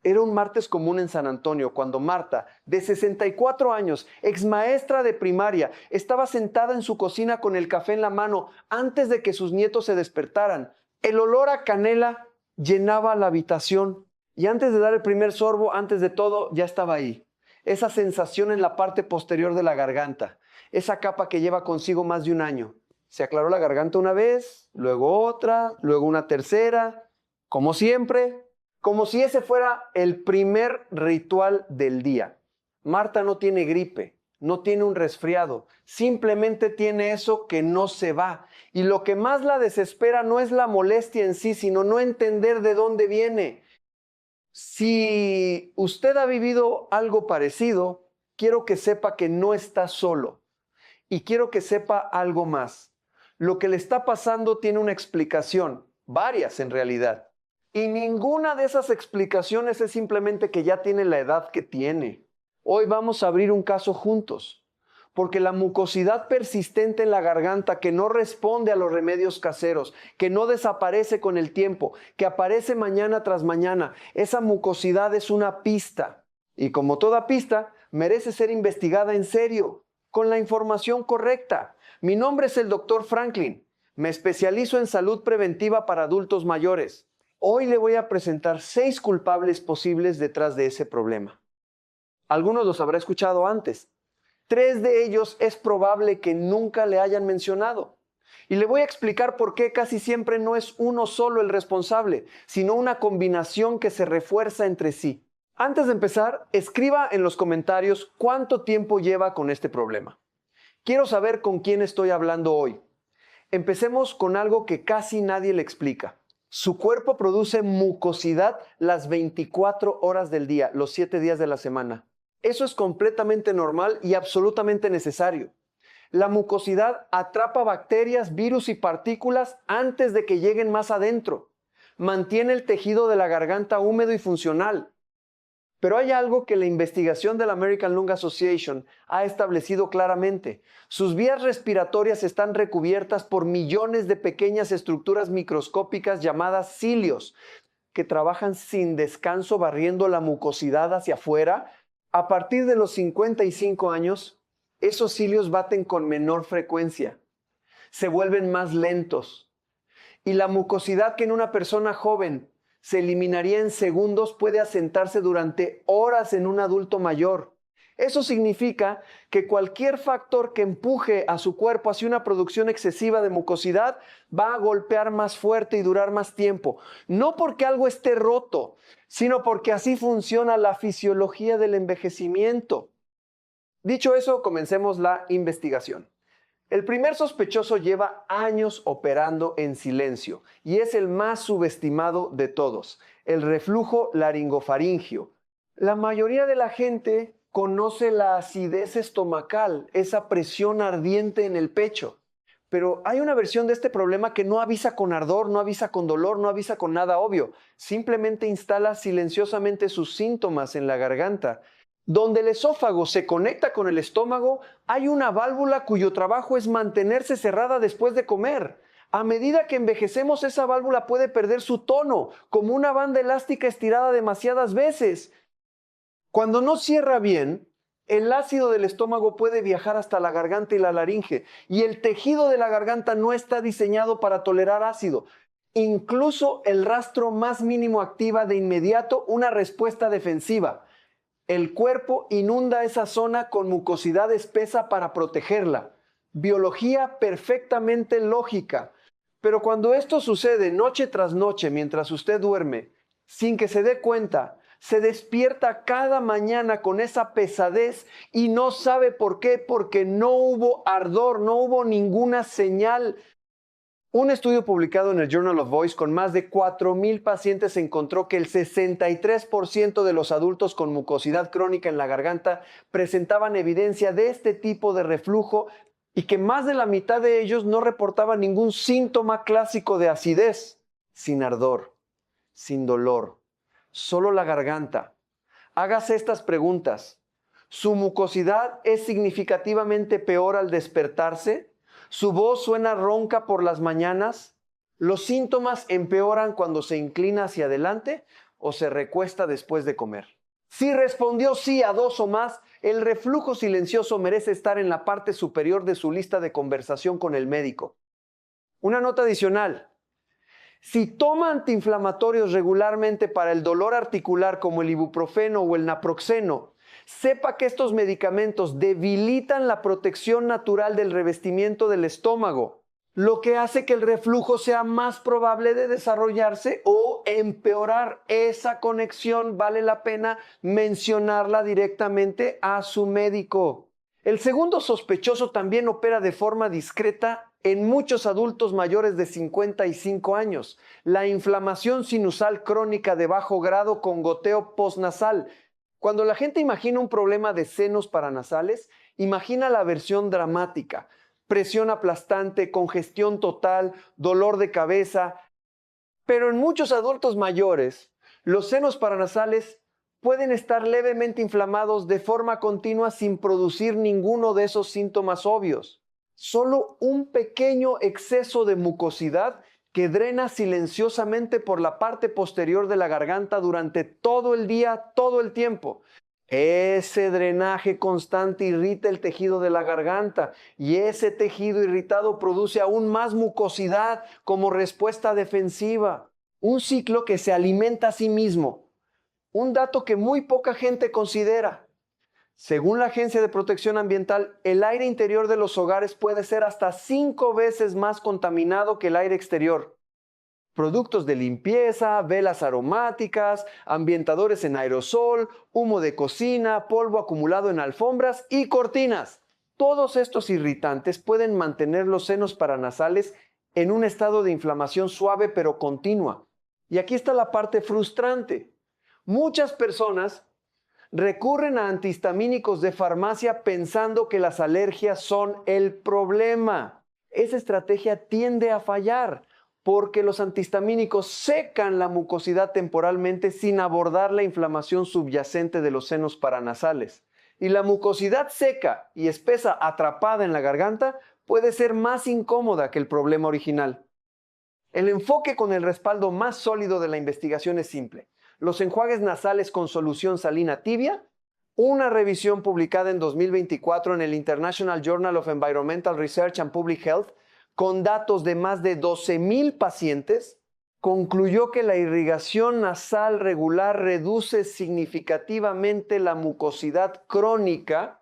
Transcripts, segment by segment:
Era un martes común en San Antonio cuando Marta, de 64 años, exmaestra de primaria, estaba sentada en su cocina con el café en la mano antes de que sus nietos se despertaran. El olor a canela llenaba la habitación y antes de dar el primer sorbo, antes de todo, ya estaba ahí. Esa sensación en la parte posterior de la garganta, esa capa que lleva consigo más de un año. Se aclaró la garganta una vez, luego otra, luego una tercera, como siempre. Como si ese fuera el primer ritual del día. Marta no tiene gripe, no tiene un resfriado, simplemente tiene eso que no se va. Y lo que más la desespera no es la molestia en sí, sino no entender de dónde viene. Si usted ha vivido algo parecido, quiero que sepa que no está solo. Y quiero que sepa algo más. Lo que le está pasando tiene una explicación, varias en realidad. Y ninguna de esas explicaciones es simplemente que ya tiene la edad que tiene. Hoy vamos a abrir un caso juntos, porque la mucosidad persistente en la garganta que no responde a los remedios caseros, que no desaparece con el tiempo, que aparece mañana tras mañana, esa mucosidad es una pista. Y como toda pista, merece ser investigada en serio, con la información correcta. Mi nombre es el Dr. Franklin. Me especializo en salud preventiva para adultos mayores. Hoy le voy a presentar 6 culpables posibles detrás de ese problema. Algunos los habrá escuchado antes. 3 de ellos es probable que nunca le hayan mencionado. Y le voy a explicar por qué casi siempre no es uno solo el responsable, sino una combinación que se refuerza entre sí. Antes de empezar, escriba en los comentarios cuánto tiempo lleva con este problema. Quiero saber con quién estoy hablando hoy. Empecemos con algo que casi nadie le explica. Su cuerpo produce mucosidad las 24 horas del día, los 7 días de la semana. Eso es completamente normal y absolutamente necesario. La mucosidad atrapa bacterias, virus y partículas antes de que lleguen más adentro. Mantiene el tejido de la garganta húmedo y funcional. Pero hay algo que la investigación de la American Lung Association ha establecido claramente. Sus vías respiratorias están recubiertas por millones de pequeñas estructuras microscópicas llamadas cilios, que trabajan sin descanso barriendo la mucosidad hacia afuera. A partir de los 55 años, esos cilios baten con menor frecuencia, se vuelven más lentos. Y la mucosidad que en una persona joven se eliminaría en segundos puede asentarse durante horas en un adulto mayor. Eso significa que cualquier factor que empuje a su cuerpo hacia una producción excesiva de mucosidad va a golpear más fuerte y durar más tiempo. No porque algo esté roto, sino porque así funciona la fisiología del envejecimiento. Dicho eso, comencemos la investigación. El primer sospechoso lleva años operando en silencio y es el más subestimado de todos, el reflujo laringofaringio. La mayoría de la gente conoce la acidez estomacal, esa presión ardiente en el pecho. Pero hay una versión de este problema que no avisa con ardor, no avisa con dolor, no avisa con nada obvio. Simplemente instala silenciosamente sus síntomas en la garganta. Donde el esófago se conecta con el estómago, hay una válvula cuyo trabajo es mantenerse cerrada después de comer. A medida que envejecemos, esa válvula puede perder su tono, como una banda elástica estirada demasiadas veces. Cuando no cierra bien, el ácido del estómago puede viajar hasta la garganta y la laringe, y el tejido de la garganta no está diseñado para tolerar ácido. Incluso el rastro más mínimo activa de inmediato una respuesta defensiva. El cuerpo inunda esa zona con mucosidad espesa para protegerla. Biología perfectamente lógica. Pero cuando esto sucede noche tras noche mientras usted duerme, sin que se dé cuenta, se despierta cada mañana con esa pesadez y no sabe por qué, porque no hubo ardor, no hubo ninguna señal. Un estudio publicado en el Journal of Voice con más de 4,000 pacientes encontró que el 63% de los adultos con mucosidad crónica en la garganta presentaban evidencia de este tipo de reflujo y que más de la mitad de ellos no reportaban ningún síntoma clásico de acidez, sin ardor, sin dolor, solo la garganta. Hágase estas preguntas. ¿Su mucosidad es significativamente peor al despertarse? ¿Su voz suena ronca por las mañanas? ¿Los síntomas empeoran cuando se inclina hacia adelante? o se recuesta después de comer. Si respondió sí a 2 o más, el reflujo silencioso merece estar en la parte superior de su lista de conversación con el médico. Una nota adicional. Si toma antiinflamatorios regularmente para el dolor articular como el ibuprofeno o el naproxeno, sepa que estos medicamentos debilitan la protección natural del revestimiento del estómago, lo que hace que el reflujo sea más probable de desarrollarse o empeorar. Esa conexión vale la pena mencionarla directamente a su médico. El segundo sospechoso también opera de forma discreta en muchos adultos mayores de 55 años. La inflamación sinusal crónica de bajo grado con goteo postnasal. Cuando la gente imagina un problema de senos paranasales, imagina la versión dramática. Presión aplastante, congestión total, dolor de cabeza. Pero en muchos adultos mayores, los senos paranasales pueden estar levemente inflamados de forma continua sin producir ninguno de esos síntomas obvios. Solo un pequeño exceso de mucosidad que drena silenciosamente por la parte posterior de la garganta durante todo el día, todo el tiempo. Ese drenaje constante irrita el tejido de la garganta y ese tejido irritado produce aún más mucosidad como respuesta defensiva. Un ciclo que se alimenta a sí mismo. Un dato que muy poca gente considera. Según la Agencia de Protección Ambiental, el aire interior de los hogares puede ser hasta 5 veces más contaminado que el aire exterior. Productos de limpieza, velas aromáticas, ambientadores en aerosol, humo de cocina, polvo acumulado en alfombras y cortinas. Todos estos irritantes pueden mantener los senos paranasales en un estado de inflamación suave pero continua. Y aquí está la parte frustrante. Muchas personas recurren a antihistamínicos de farmacia pensando que las alergias son el problema. Esa estrategia tiende a fallar porque los antihistamínicos secan la mucosidad temporalmente sin abordar la inflamación subyacente de los senos paranasales. Y la mucosidad seca y espesa atrapada en la garganta puede ser más incómoda que el problema original. El enfoque con el respaldo más sólido de la investigación es simple. Los enjuagues nasales con solución salina tibia, una revisión publicada en 2024 en el International Journal of Environmental Research and Public Health, con datos de más de 12,000 pacientes, concluyó que la irrigación nasal regular reduce significativamente la mucosidad crónica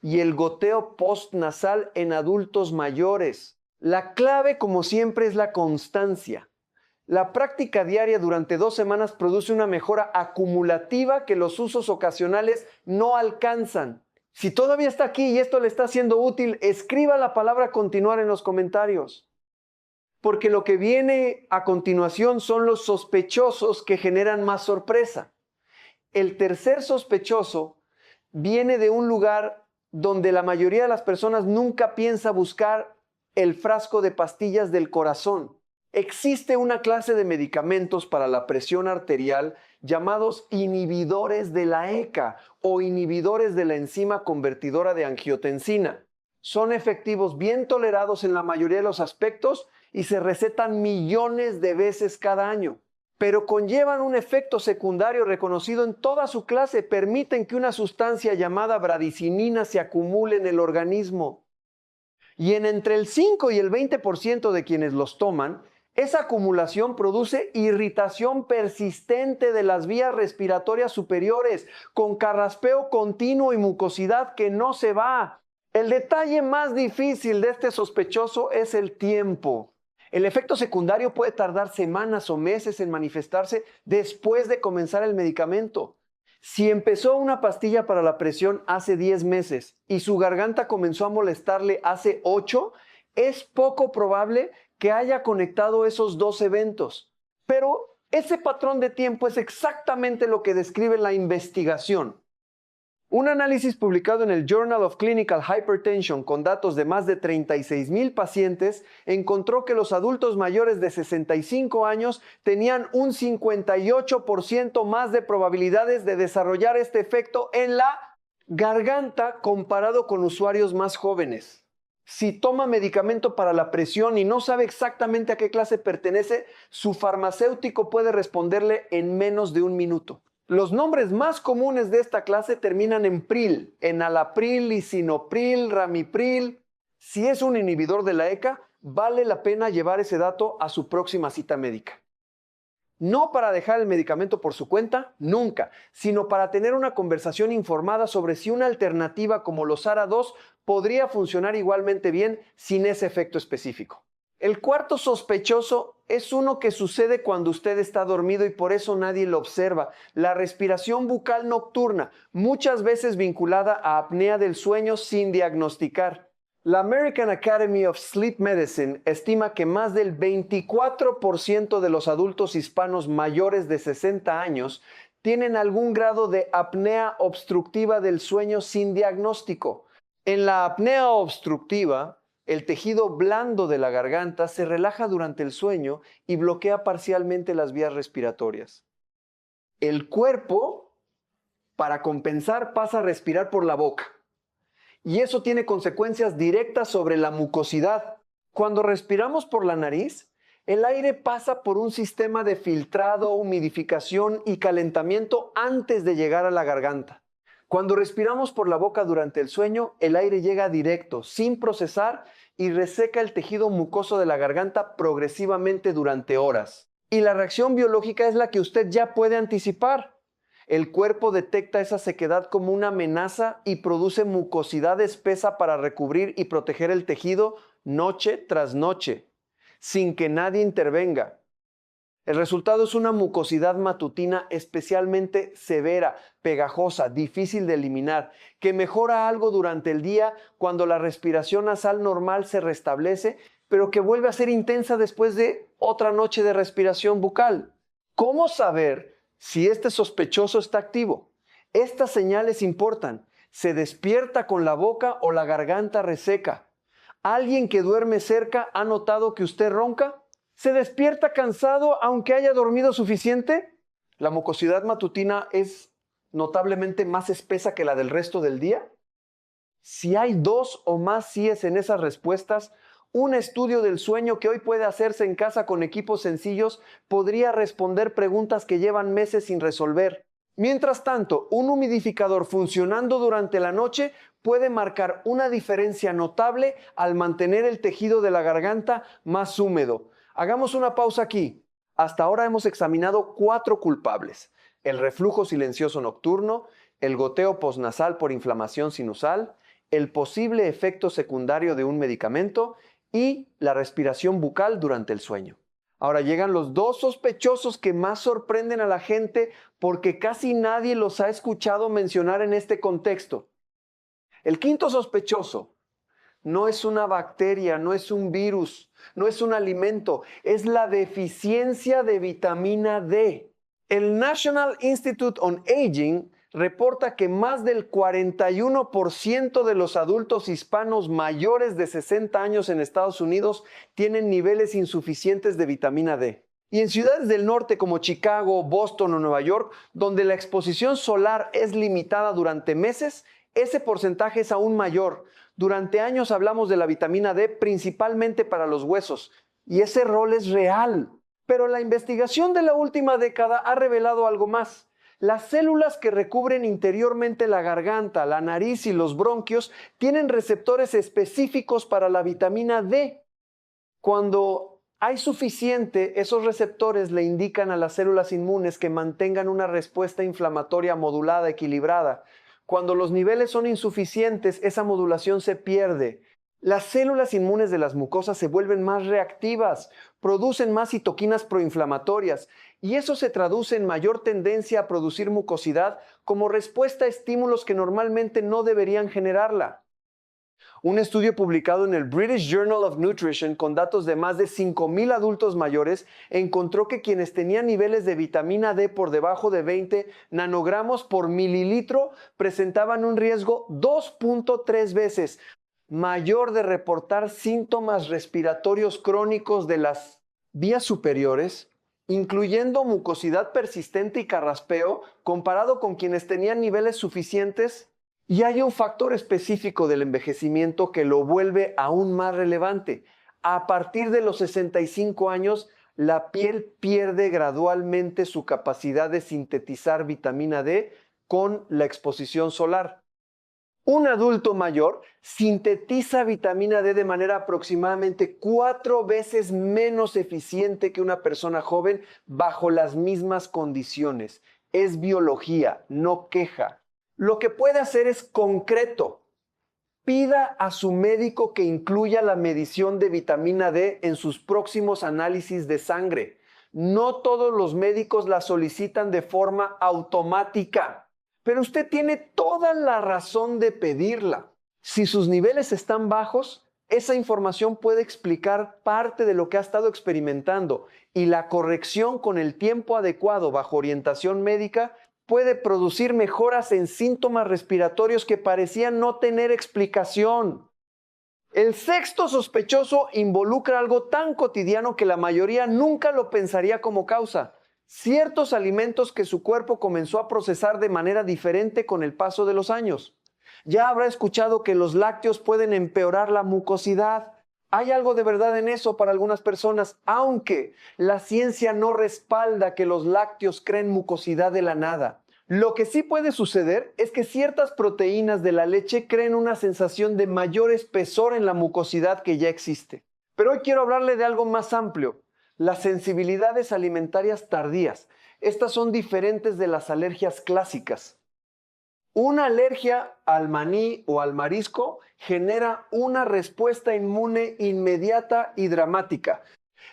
y el goteo postnasal en adultos mayores. La clave, como siempre, es la constancia. La práctica diaria durante 2 semanas produce una mejora acumulativa que los usos ocasionales no alcanzan. Si todavía está aquí y esto le está siendo útil, escriba la palabra continuar en los comentarios. Porque lo que viene a continuación son los sospechosos que generan más sorpresa. El tercer sospechoso viene de un lugar donde la mayoría de las personas nunca piensa buscar el frasco de pastillas del corazón. Existe una clase de medicamentos para la presión arterial llamados inhibidores de la ECA o inhibidores de la enzima convertidora de angiotensina. Son efectivos, bien tolerados en la mayoría de los aspectos y se recetan millones de veces cada año. Pero conllevan un efecto secundario reconocido en toda su clase. Permiten que una sustancia llamada bradicinina se acumule en el organismo. Y en entre el 5 y el 20% de quienes los toman, esa acumulación produce irritación persistente de las vías respiratorias superiores, con carraspeo continuo y mucosidad que no se va. El detalle más difícil de este sospechoso es el tiempo. El efecto secundario puede tardar semanas o meses en manifestarse después de comenzar el medicamento. Si empezó una pastilla para la presión hace 10 meses y su garganta comenzó a molestarle hace 8, es poco probable que haya conectado esos 2 eventos. Pero ese patrón de tiempo es exactamente lo que describe la investigación. Un análisis publicado en el Journal of Clinical Hypertension con datos de más de 36,000 pacientes encontró que los adultos mayores de 65 años tenían un 58% más de probabilidades de desarrollar este efecto en la garganta comparado con usuarios más jóvenes. Si toma medicamento para la presión y no sabe exactamente a qué clase pertenece, su farmacéutico puede responderle en menos de un minuto. Los nombres más comunes de esta clase terminan en pril, enalapril, lisinopril, ramipril. Si es un inhibidor de la ECA, vale la pena llevar ese dato a su próxima cita médica. No para dejar el medicamento por su cuenta, nunca, sino para tener una conversación informada sobre si una alternativa como los ARA2 podría funcionar igualmente bien sin ese efecto específico. El cuarto sospechoso es uno que sucede cuando usted está dormido y por eso nadie lo observa. La respiración bucal nocturna, muchas veces vinculada a apnea del sueño sin diagnosticar. La American Academy of Sleep Medicine estima que más del 24% de los adultos hispanos mayores de 60 años tienen algún grado de apnea obstructiva del sueño sin diagnóstico. En la apnea obstructiva, el tejido blando de la garganta se relaja durante el sueño y bloquea parcialmente las vías respiratorias. El cuerpo, para compensar, pasa a respirar por la boca. Y eso tiene consecuencias directas sobre la mucosidad. Cuando respiramos por la nariz, el aire pasa por un sistema de filtrado, humidificación y calentamiento antes de llegar a la garganta. Cuando respiramos por la boca durante el sueño, el aire llega directo, sin procesar, y reseca el tejido mucoso de la garganta progresivamente durante horas. Y la reacción biológica es la que usted ya puede anticipar. El cuerpo detecta esa sequedad como una amenaza y produce mucosidad espesa para recubrir y proteger el tejido noche tras noche, sin que nadie intervenga. El resultado es una mucosidad matutina especialmente severa, pegajosa, difícil de eliminar, que mejora algo durante el día cuando la respiración nasal normal se restablece, pero que vuelve a ser intensa después de otra noche de respiración bucal. ¿Cómo saber si este sospechoso está activo? Estas señales importan. ¿Se despierta con la boca o la garganta reseca? ¿Alguien que duerme cerca ha notado que usted ronca? ¿Se despierta cansado aunque haya dormido suficiente? ¿La mucosidad matutina es notablemente más espesa que la del resto del día? Si hay 2 o más síes en esas respuestas, un estudio del sueño que hoy puede hacerse en casa con equipos sencillos podría responder preguntas que llevan meses sin resolver. Mientras tanto, un humidificador funcionando durante la noche puede marcar una diferencia notable al mantener el tejido de la garganta más húmedo. Hagamos una pausa aquí. Hasta ahora hemos examinado 4 culpables: el reflujo silencioso nocturno, el goteo postnasal por inflamación sinusal, el posible efecto secundario de un medicamento y la respiración bucal durante el sueño. Ahora llegan los 2 sospechosos que más sorprenden a la gente porque casi nadie los ha escuchado mencionar en este contexto. El quinto sospechoso no es una bacteria, no es un virus, no es un alimento, es la deficiencia de vitamina D. El National Institute on Aging reporta que más del 41% de los adultos hispanos mayores de 60 años en Estados Unidos tienen niveles insuficientes de vitamina D. Y en ciudades del norte como Chicago, Boston o Nueva York, donde la exposición solar es limitada durante meses, ese porcentaje es aún mayor. Durante años hablamos de la vitamina D principalmente para los huesos, y ese rol es real. Pero la investigación de la última década ha revelado algo más. Las células que recubren interiormente la garganta, la nariz y los bronquios tienen receptores específicos para la vitamina D. Cuando hay suficiente, esos receptores le indican a las células inmunes que mantengan una respuesta inflamatoria modulada, equilibrada. Cuando los niveles son insuficientes, esa modulación se pierde. Las células inmunes de las mucosas se vuelven más reactivas, producen más citoquinas proinflamatorias y eso se traduce en mayor tendencia a producir mucosidad como respuesta a estímulos que normalmente no deberían generarla. Un estudio publicado en el British Journal of Nutrition con datos de más de 5,000 adultos mayores encontró que quienes tenían niveles de vitamina D por debajo de 20 nanogramos por mililitro presentaban un riesgo 2.3 veces mayor de reportar síntomas respiratorios crónicos de las vías superiores, incluyendo mucosidad persistente y carraspeo, comparado con quienes tenían niveles suficientes Y hay un factor específico del envejecimiento que lo vuelve aún más relevante. A partir de los 65 años, la piel pierde gradualmente su capacidad de sintetizar vitamina D con la exposición solar. Un adulto mayor sintetiza vitamina D de manera aproximadamente 4 veces menos eficiente que una persona joven bajo las mismas condiciones. Es biología, no queja. Lo que puede hacer es concreto. Pida a su médico que incluya la medición de vitamina D en sus próximos análisis de sangre. No todos los médicos la solicitan de forma automática. Pero usted tiene toda la razón de pedirla. Si sus niveles están bajos, esa información puede explicar parte de lo que ha estado experimentando y la corrección con el tiempo adecuado bajo orientación médica puede producir mejoras en síntomas respiratorios que parecían no tener explicación. El sexto sospechoso involucra algo tan cotidiano que la mayoría nunca lo pensaría como causa. Ciertos alimentos que su cuerpo comenzó a procesar de manera diferente con el paso de los años. Ya habrá escuchado que los lácteos pueden empeorar la mucosidad. Hay algo de verdad en eso para algunas personas, aunque la ciencia no respalda que los lácteos creen mucosidad de la nada. Lo que sí puede suceder es que ciertas proteínas de la leche creen una sensación de mayor espesor en la mucosidad que ya existe. Pero hoy quiero hablarle de algo más amplio. Las sensibilidades alimentarias tardías. Estas son diferentes de las alergias clásicas. Una alergia al maní o al marisco genera una respuesta inmune inmediata y dramática.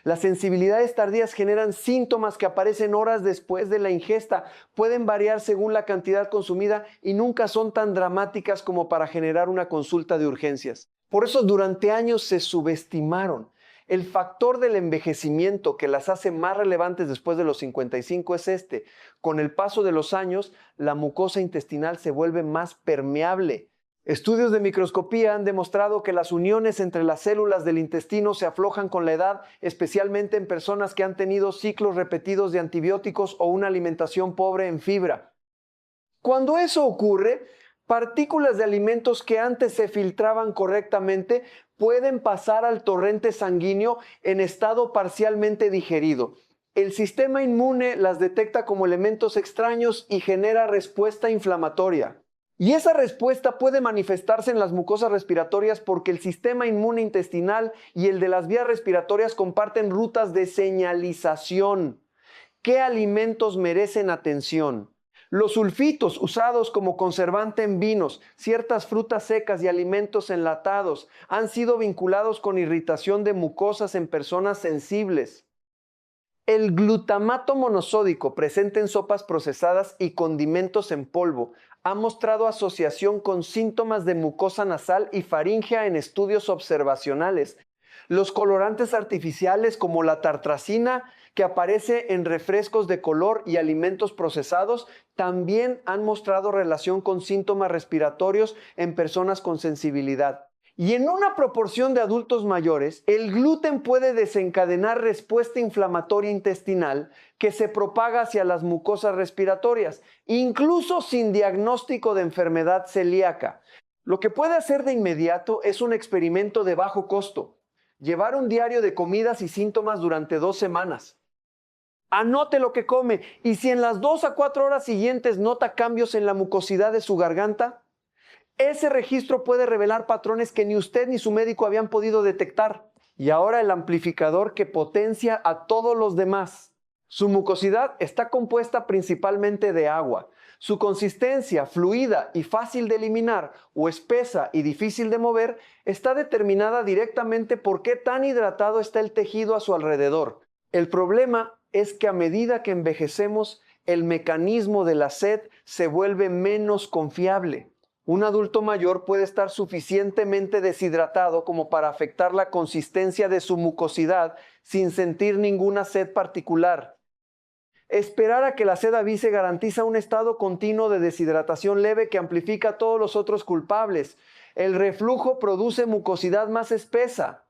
Las sensibilidades tardías generan síntomas que aparecen horas después de la ingesta. Pueden variar según la cantidad consumida y nunca son tan dramáticas como para generar una consulta de urgencias. Por eso durante años se subestimaron. El factor del envejecimiento que las hace más relevantes después de los 55 es este. Con el paso de los años, la mucosa intestinal se vuelve más permeable. Estudios de microscopía han demostrado que las uniones entre las células del intestino se aflojan con la edad, especialmente en personas que han tenido ciclos repetidos de antibióticos o una alimentación pobre en fibra. Cuando eso ocurre, partículas de alimentos que antes se filtraban correctamente pueden pasar al torrente sanguíneo en estado parcialmente digerido. El sistema inmune las detecta como elementos extraños y genera respuesta inflamatoria. Y esa respuesta puede manifestarse en las mucosas respiratorias porque el sistema inmune intestinal y el de las vías respiratorias comparten rutas de señalización. ¿Qué alimentos merecen atención? Los sulfitos usados como conservante en vinos, ciertas frutas secas y alimentos enlatados han sido vinculados con irritación de mucosas en personas sensibles. El glutamato monosódico presente en sopas procesadas y condimentos en polvo ha mostrado asociación con síntomas de mucosa nasal y faríngea en estudios observacionales. Los colorantes artificiales como la tartrazina, que aparece en refrescos de color y alimentos procesados, también han mostrado relación con síntomas respiratorios en personas con sensibilidad. Y en una proporción de adultos mayores, el gluten puede desencadenar respuesta inflamatoria intestinal que se propaga hacia las mucosas respiratorias, incluso sin diagnóstico de enfermedad celíaca. Lo que puede hacer de inmediato es un experimento de bajo costo. Llevar un diario de comidas y síntomas durante 2 semanas. Anote lo que come y si en las 2 a 4 horas siguientes nota cambios en la mucosidad de su garganta, ese registro puede revelar patrones que ni usted ni su médico habían podido detectar. Y ahora el amplificador que potencia a todos los demás. Su mucosidad está compuesta principalmente de agua. Su consistencia fluida y fácil de eliminar o espesa y difícil de mover está determinada directamente por qué tan hidratado está el tejido a su alrededor. El problema es que a medida que envejecemos, el mecanismo de la sed se vuelve menos confiable. Un adulto mayor puede estar suficientemente deshidratado como para afectar la consistencia de su mucosidad sin sentir ninguna sed particular. Esperar a que la sed avise garantiza un estado continuo de deshidratación leve que amplifica a todos los otros culpables. El reflujo produce mucosidad más espesa.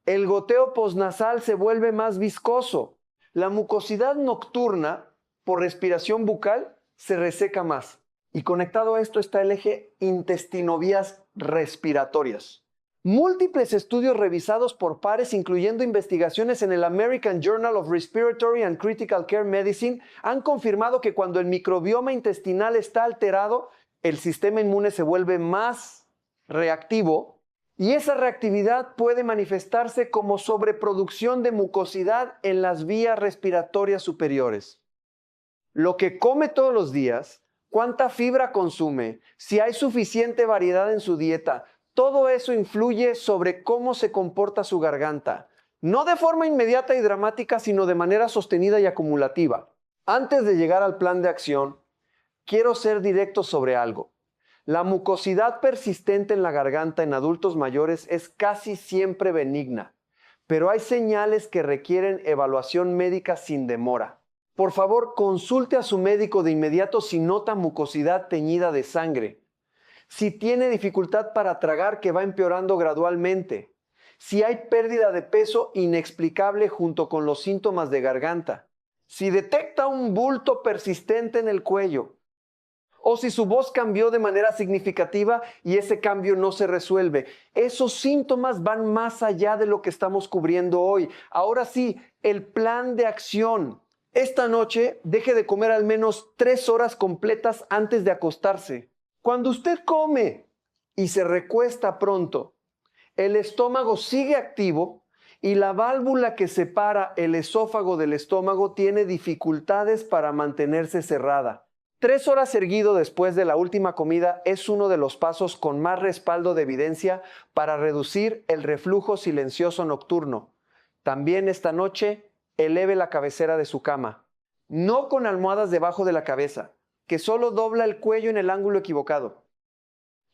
El goteo postnasal se vuelve más viscoso. La mucosidad nocturna, por respiración bucal, se reseca más. Y conectado a esto está el eje intestino-vías respiratorias. Múltiples estudios revisados por pares, incluyendo investigaciones en el American Journal of Respiratory and Critical Care Medicine, han confirmado que cuando el microbioma intestinal está alterado, el sistema inmune se vuelve más reactivo y esa reactividad puede manifestarse como sobreproducción de mucosidad en las vías respiratorias superiores. Lo que come todos los días, cuánta fibra consume, si hay suficiente variedad en su dieta, todo eso influye sobre cómo se comporta su garganta. No de forma inmediata y dramática, sino de manera sostenida y acumulativa. Antes de llegar al plan de acción, quiero ser directo sobre algo. La mucosidad persistente en la garganta en adultos mayores es casi siempre benigna, pero hay señales que requieren evaluación médica sin demora. Por favor, consulte a su médico de inmediato si nota mucosidad teñida de sangre. Si tiene dificultad para tragar que va empeorando gradualmente. Si hay pérdida de peso inexplicable junto con los síntomas de garganta. Si detecta un bulto persistente en el cuello. O si su voz cambió de manera significativa y ese cambio no se resuelve. Esos síntomas van más allá de lo que estamos cubriendo hoy. Ahora sí, el plan de acción. Esta noche, deje de comer al menos 3 horas completas antes de acostarse. Cuando usted come y se recuesta pronto, el estómago sigue activo y la válvula que separa el esófago del estómago tiene dificultades para mantenerse cerrada. 3 horas erguido después de la última comida es uno de los pasos con más respaldo de evidencia para reducir el reflujo silencioso nocturno. También esta noche, eleve la cabecera de su cama. No con almohadas debajo de la cabeza, que solo dobla el cuello en el ángulo equivocado.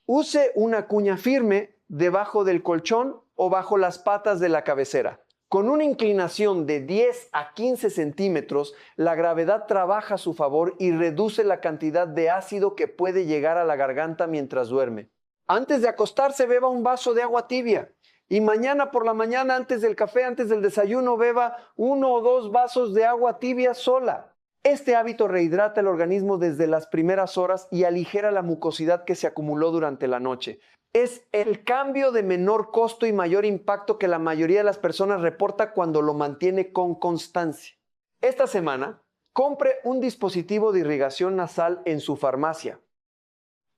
Use una cuña firme debajo del colchón o bajo las patas de la cabecera. Con una inclinación de 10 a 15 centímetros, la gravedad trabaja a su favor y reduce la cantidad de ácido que puede llegar a la garganta mientras duerme. Antes de acostarse, beba un vaso de agua tibia. Y mañana por la mañana, antes del café, antes del desayuno, beba 1 o 2 vasos de agua tibia sola. Este hábito rehidrata el organismo desde las primeras horas y aligera la mucosidad que se acumuló durante la noche. Es el cambio de menor costo y mayor impacto que la mayoría de las personas reporta cuando lo mantiene con constancia. Esta semana, compre un dispositivo de irrigación nasal en su farmacia.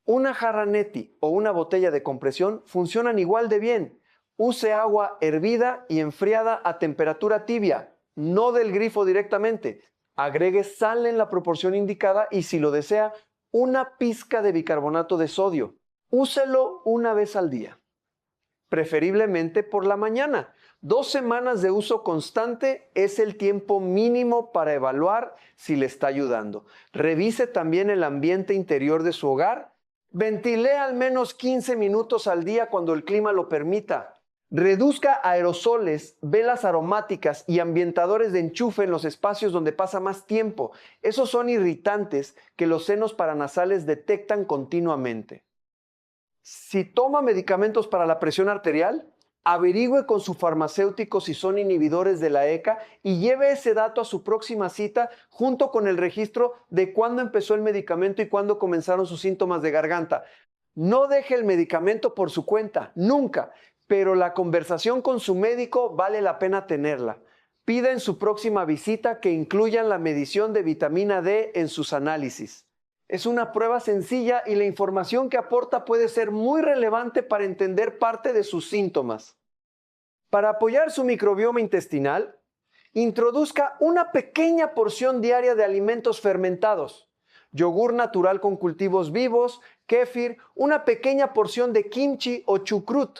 Una jarra neti o una botella de compresión funcionan igual de bien. Use agua hervida y enfriada a temperatura tibia, no del grifo directamente. Agregue sal en la proporción indicada y, si lo desea, una pizca de bicarbonato de sodio. Úselo una vez al día, preferiblemente por la mañana. 2 semanas de uso constante es el tiempo mínimo para evaluar si le está ayudando. Revise también el ambiente interior de su hogar. Ventile al menos 15 minutos al día cuando el clima lo permita. Reduzca aerosoles, velas aromáticas y ambientadores de enchufe en los espacios donde pasa más tiempo. Esos son irritantes que los senos paranasales detectan continuamente. Si toma medicamentos para la presión arterial, averigüe con su farmacéutico si son inhibidores de la ECA y lleve ese dato a su próxima cita junto con el registro de cuándo empezó el medicamento y cuándo comenzaron sus síntomas de garganta. No deje el medicamento por su cuenta, nunca. Pero la conversación con su médico vale la pena tenerla. Pida en su próxima visita que incluyan la medición de vitamina D en sus análisis. Es una prueba sencilla y la información que aporta puede ser muy relevante para entender parte de sus síntomas. Para apoyar su microbioma intestinal, introduzca una pequeña porción diaria de alimentos fermentados. Yogur natural con cultivos vivos, kéfir, una pequeña porción de kimchi o chucrut.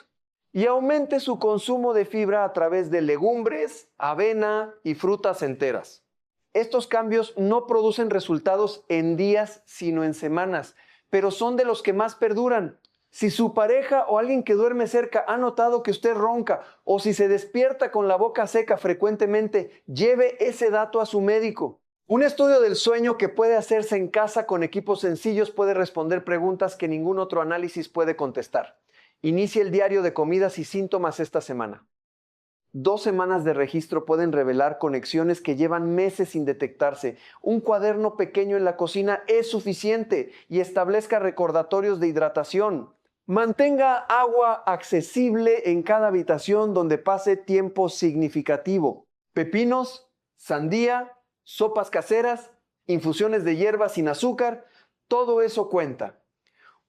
Y aumente su consumo de fibra a través de legumbres, avena y frutas enteras. Estos cambios no producen resultados en días, sino en semanas, pero son de los que más perduran. Si su pareja o alguien que duerme cerca ha notado que usted ronca o si se despierta con la boca seca frecuentemente, lleve ese dato a su médico. Un estudio del sueño que puede hacerse en casa con equipos sencillos puede responder preguntas que ningún otro análisis puede contestar. Inicie el diario de comidas y síntomas esta semana. 2 semanas de registro pueden revelar conexiones que llevan meses sin detectarse. Un cuaderno pequeño en la cocina es suficiente y establezca recordatorios de hidratación. Mantenga agua accesible en cada habitación donde pase tiempo significativo. Pepinos, sandía, sopas caseras, infusiones de hierba sin azúcar, todo eso cuenta.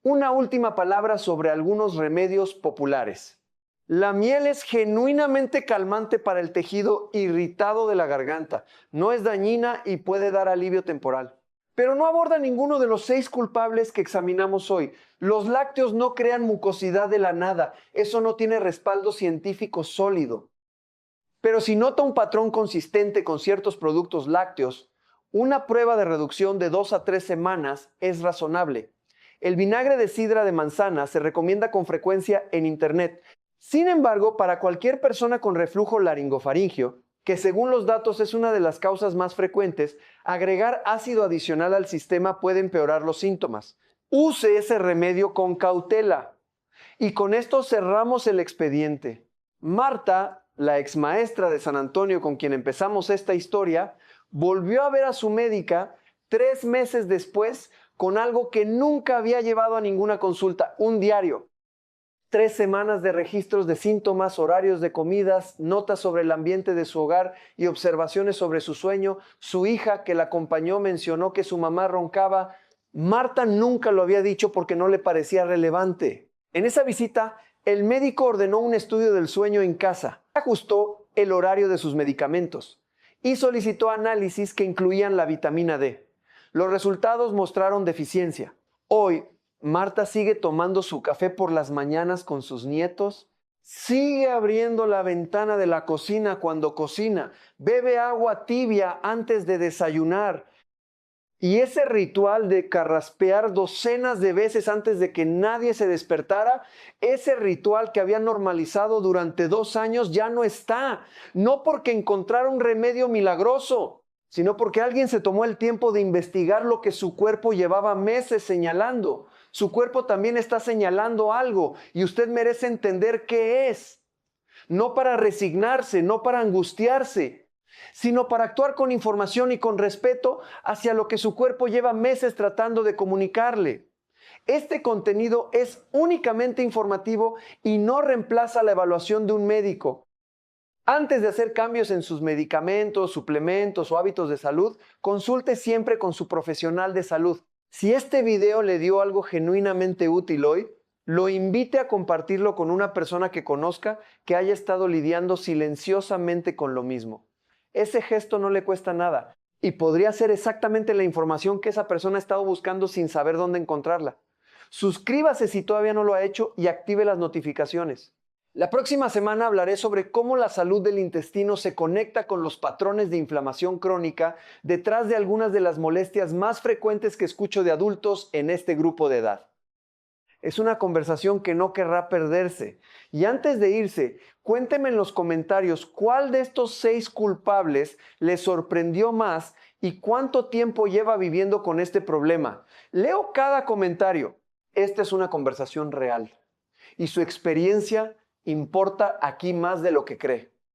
Una última palabra sobre algunos remedios populares. La miel es genuinamente calmante para el tejido irritado de la garganta. No es dañina y puede dar alivio temporal. Pero no aborda ninguno de los 6 culpables que examinamos hoy. Los lácteos no crean mucosidad de la nada. Eso no tiene respaldo científico sólido. Pero si nota un patrón consistente con ciertos productos lácteos, una prueba de reducción de 2 a 3 semanas es razonable. El vinagre de sidra de manzana se recomienda con frecuencia en Internet. Sin embargo, para cualquier persona con reflujo laringofaringio, que según los datos es una de las causas más frecuentes, agregar ácido adicional al sistema puede empeorar los síntomas. Use ese remedio con cautela. Y con esto cerramos el expediente. Marta, la exmaestra de San Antonio con quien empezamos esta historia, volvió a ver a su médica 3 meses después con algo que nunca había llevado a ninguna consulta, un diario. 3 semanas de registros de síntomas, horarios de comidas, notas sobre el ambiente de su hogar y observaciones sobre su sueño. Su hija que la acompañó mencionó que su mamá roncaba. Marta nunca lo había dicho porque no le parecía relevante. En esa visita, el médico ordenó un estudio del sueño en casa, ajustó el horario de sus medicamentos y solicitó análisis que incluían la vitamina D. Los resultados mostraron deficiencia. Hoy, Marta sigue tomando su café por las mañanas con sus nietos, sigue abriendo la ventana de la cocina cuando cocina, bebe agua tibia antes de desayunar. Y ese ritual de carraspear docenas de veces antes de que nadie se despertara, ese ritual que había normalizado durante 2 años ya no está. No porque encontrara un remedio milagroso, sino porque alguien se tomó el tiempo de investigar lo que su cuerpo llevaba meses señalando. Su cuerpo también está señalando algo y usted merece entender qué es. No para resignarse, no para angustiarse, sino para actuar con información y con respeto hacia lo que su cuerpo lleva meses tratando de comunicarle. Este contenido es únicamente informativo y no reemplaza la evaluación de un médico. Antes de hacer cambios en sus medicamentos, suplementos o hábitos de salud, consulte siempre con su profesional de salud. Si este video le dio algo genuinamente útil hoy, lo invite a compartirlo con una persona que conozca que haya estado lidiando silenciosamente con lo mismo. Ese gesto no le cuesta nada y podría ser exactamente la información que esa persona ha estado buscando sin saber dónde encontrarla. Suscríbase si todavía no lo ha hecho y active las notificaciones. La próxima semana hablaré sobre cómo la salud del intestino se conecta con los patrones de inflamación crónica detrás de algunas de las molestias más frecuentes que escucho de adultos en este grupo de edad. Es una conversación que no querrá perderse. Y antes de irse, cuénteme en los comentarios cuál de estos 6 culpables le sorprendió más y cuánto tiempo lleva viviendo con este problema. Leo cada comentario. Esta es una conversación real y su experiencia importa aquí más de lo que cree.